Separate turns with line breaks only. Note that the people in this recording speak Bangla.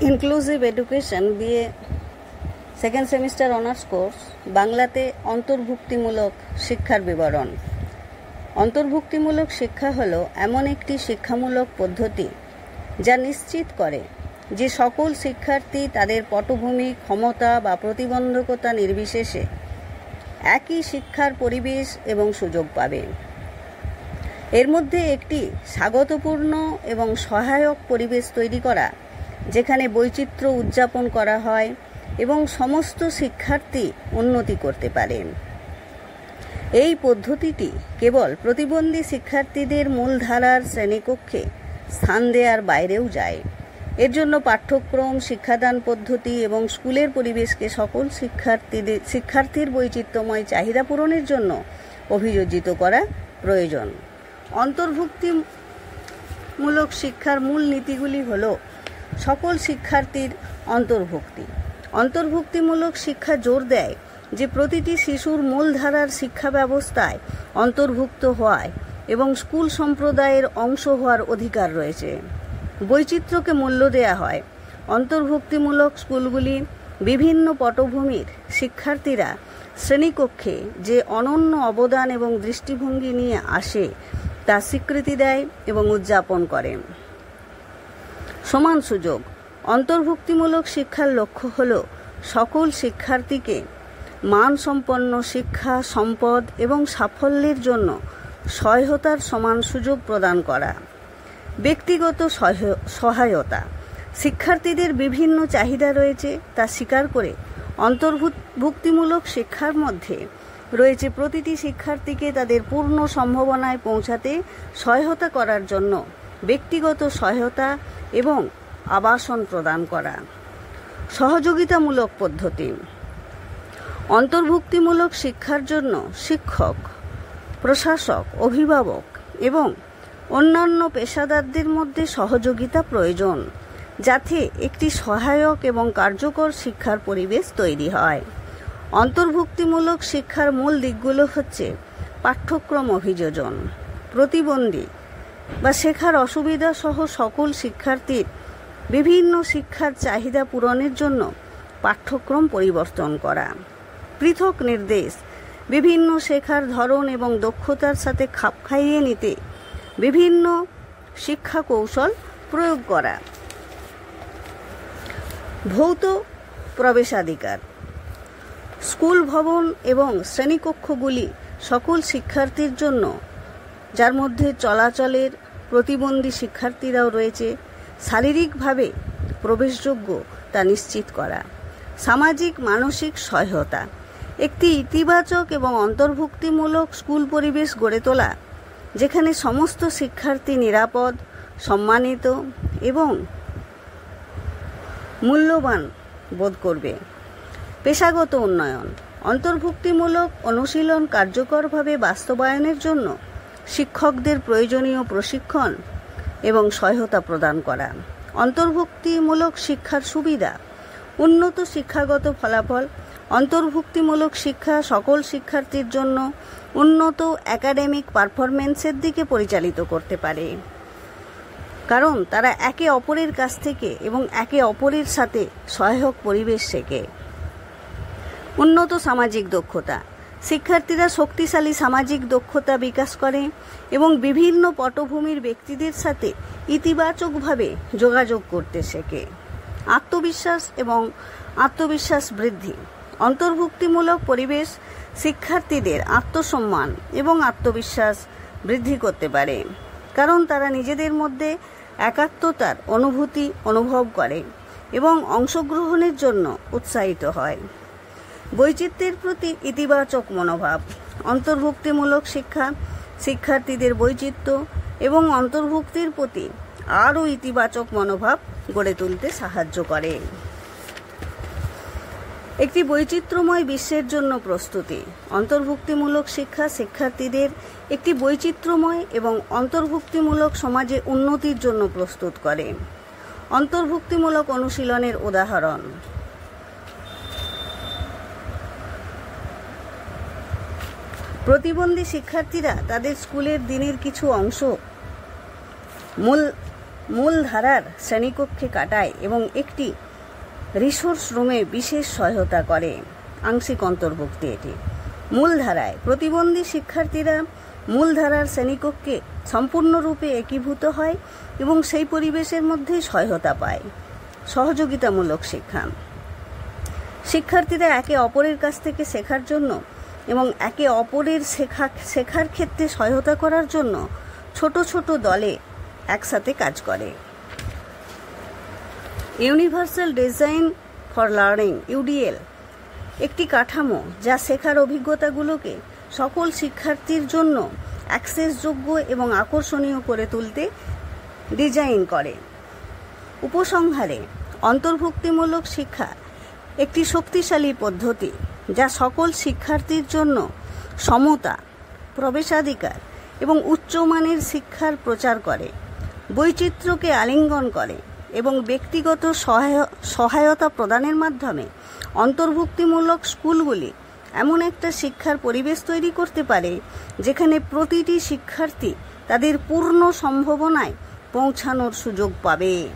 Inclusive education BA second semester honours course বাংলাতে অন্তর্ভুক্তিমূলক শিক্ষার বিবরণ। অন্তর্ভুক্তিমূলক শিক্ষা হলো এমন একটি শিক্ষামূলক পদ্ধতি যা নিশ্চিত করে যে সকল শিক্ষার্থী তাদের পটভূমি, ক্ষমতা বা প্রতিবন্ধকতা নির্বিশেষে একই শিক্ষার পরিবেশ এবং সুযোগ পাবে। এর মধ্যে একটি স্বাগতপূর্ণ এবং সহায়ক পরিবেশ তৈরি করা, যেখানে বৈচিত্র্য উদযাপন করা হয় এবং সমস্ত শিক্ষার্থী উন্নতি করতে পারে। এই পদ্ধতিটি কেবল প্রতিবন্ধী শিক্ষার্থীদের মূলধারার শ্রেণীকক্ষে স্থান দেওয়ার বাইরেও যায়। এর জন্য পাঠ্যক্রম, শিক্ষাদান পদ্ধতি এবং স্কুলের পরিবেশকে সকল শিক্ষার্থীর বৈচিত্র্যময় চাহিদা পূরণের জন্য অভিযোজিত করা প্রয়োজন। অন্তর্ভুক্তিমূলক শিক্ষার মূল নীতিগুলি হল সকল শিক্ষার্থীর অন্তর্ভুক্তি। অন্তর্ভুক্তিমূলক শিক্ষা জোর দেয় যে প্রতিটি শিশুর মূলধারার শিক্ষা ব্যবস্থায় অন্তর্ভুক্ত হওয়ায় এবং স্কুল সম্প্রদায়ের অংশ হওয়ার অধিকার রয়েছে। বৈচিত্র্যকে মূল্য দেওয়া হয়। অন্তর্ভুক্তিমূলক স্কুলগুলি বিভিন্ন পটভূমির শিক্ষার্থীরা শ্রেণীকক্ষে যে অনন্য অবদান এবং দৃষ্টিভঙ্গি নিয়ে আসে তা স্বীকৃতি দেয় এবং উদযাপন করে। সমান সুযোগ। অন্তর্ভুক্তিমূলক শিক্ষার লক্ষ্য হল সকল শিক্ষার্থীকে মানসম্পন্ন শিক্ষা, সম্পদ এবং সাফল্যের জন্য সহায়তার সমান সুযোগ প্রদান করা। ব্যক্তিগত সহায়তা। শিক্ষার্থীদের বিভিন্ন চাহিদা রয়েছে তা স্বীকার করে অন্তর্ভুক্তিমূলক শিক্ষার মধ্যে রয়েছে প্রতিটি শিক্ষার্থীকে তাদের পূর্ণ সম্ভাবনায় পৌঁছাতে সহায়তা করার জন্য ব্যক্তিগত সহায়তা এবং আবাসন প্রদান করা। সহযোগিতামূলক পদ্ধতি। অন্তর্ভুক্তিমূলক শিক্ষার জন্য শিক্ষক, প্রশাসক, অভিভাবক এবং অন্যান্য পেশাদারদের মধ্যে সহযোগিতা প্রয়োজন, যাতে একটি সহায়ক এবং কার্যকর শিক্ষার পরিবেশ তৈরি হয়। অন্তর্ভুক্তিমূলক শিক্ষার মূল দিকগুলো হচ্ছে পাঠ্যক্রম অভিযোজন, প্রতিবন্ধী বা শেখার অসুবিধা সহ সকল শিক্ষার্থীর বিভিন্ন শিক্ষার চাহিদা পূরণের জন্য পাঠ্যক্রম পরিবর্তন করা, পৃথক নির্দেশ, বিভিন্ন শেখার ধরন এবং দক্ষতার সাথে খাপ খাইয়ে নিতে বিভিন্ন শিক্ষা কৌশল প্রয়োগ করা। ভৌত প্রবেশাধিকার। স্কুল ভবন এবং শ্রেণীকক্ষগুলি সকল শিক্ষার্থীর জন্য, যার মধ্যে চলাচলের প্রতিবন্ধী শিক্ষার্থীরাও রয়েছে, শারীরিকভাবে প্রবেশযোগ্য তা নিশ্চিত করা। সামাজিক মানসিক সহায়তা। একটি ইতিবাচক এবং অন্তর্ভুক্তিমূলক স্কুল পরিবেশ গড়ে তোলা, যেখানে সমস্ত শিক্ষার্থী নিরাপদ, সম্মানিত এবং মূল্যবান বোধ করবে। পেশাগত উন্নয়ন। অন্তর্ভুক্তিমূলক অনুশীলন কার্যকরভাবে বাস্তবায়নের জন্য শিক্ষকদের প্রয়োজনীয় প্রশিক্ষণ এবং সহায়তা প্রদান করা। অন্তর্ভুক্তিমূলক শিক্ষার সুবিধা। উন্নত শিক্ষাগত ফলাফল। অন্তর্ভুক্তিমূলক শিক্ষা সকল শিক্ষার্থীর জন্য উন্নত একাডেমিক পারফরমেন্সের দিকে পরিচালিত করতে পারে, কারণ তারা একে অপরের কাছ থেকে এবং একে অপরের সাথে সহায়ক পরিবেশ শেখে। উন্নত সামাজিক দক্ষতা। শিক্ষার্থীরা শক্তিশালী সামাজিক দক্ষতা বিকাশ করে এবং বিভিন্ন পটভূমির ব্যক্তিদের সাথে ইতিবাচকভাবে যোগাযোগ করতে শেখে। আত্মবিশ্বাস এবং আত্মবিশ্বাস বৃদ্ধি। অন্তর্ভুক্তিমূলক পরিবেশ শিক্ষার্থীদের আত্মসম্মান এবং আত্মবিশ্বাস বৃদ্ধি করতে পারে, কারণ তারা নিজেদের মধ্যে একাত্মতার অনুভূতি অনুভব করে এবং অংশগ্রহণের জন্য উৎসাহিত হয়। বৈচিত্র্যের প্রতি ইতিবাচক মনোভাব। অন্তর্ভুক্তিমূলক শিক্ষা শিক্ষার্থীদের বৈচিত্র্য এবং অন্তর্ভুক্তির প্রতি আরও ইতিবাচক মনোভাব গড়ে তুলতে সাহায্য করে। একটি বৈচিত্র্যময় বিশ্বের জন্য প্রস্তুতি। অন্তর্ভুক্তিমূলক শিক্ষা শিক্ষার্থীদের একটি বৈচিত্র্যময় এবং অন্তর্ভুক্তিমূলক সমাজে উন্নতির জন্য প্রস্তুত করে। অন্তর্ভুক্তিমূলক অনুশীলনের উদাহরণ। প্রতিবন্ধী শিক্ষার্থীরা তাদের স্কুলের দিনের কিছু অংশ মূলধারার শ্রেণীকক্ষে কাটায় এবং একটি রিসোর্স রুমে বিশেষ সহায়তা করে। আংশিক অন্তর্ভুক্তি এটি। মূলধারায় প্রতিবন্ধী শিক্ষার্থীরা মূলধারার শ্রেণীকক্ষে সম্পূর্ণরূপে একীভূত হয় এবং সেই পরিবেশের মধ্যেই সহায়তা পায়। সহযোগিতামূলক শিক্ষা। শিক্ষার্থীরা একে অপরের কাছ থেকে শেখার জন্য এবং একে অপরের শেখার ক্ষেত্রে সহায়তা করার জন্য ছোট ছোট দলে একসাথে কাজ করে। Universal design for learning UDL একটি কাঠামো যা শেখার অভিজ্ঞতাগুলোকে সকল শিক্ষার্থীর জন্য অ্যাক্সেসযোগ্য এবং আকর্ষণীয় করে তুলতে ডিজাইন করে। উপসংহারে, অন্তর্ভুক্তিমূলক শিক্ষা একটি শক্তিশালী পদ্ধতি যা সকল শিক্ষার্থীর জন্য সমতা, প্রবেশাধিকার এবং উচ্চমানের শিক্ষার প্রচার করে, বৈচিত্র্যকে আলিঙ্গন করে এবং ব্যক্তিগত সহায়তা প্রদানের মাধ্যমে অন্তর্ভুক্তিমূলক স্কুলগুলি এমন একটা শিক্ষার পরিবেশ তৈরি করতে পারে যেখানে প্রতিটি শিক্ষার্থী তাদের পূর্ণ সম্ভাবনায় পৌঁছানোর সুযোগ পাবে।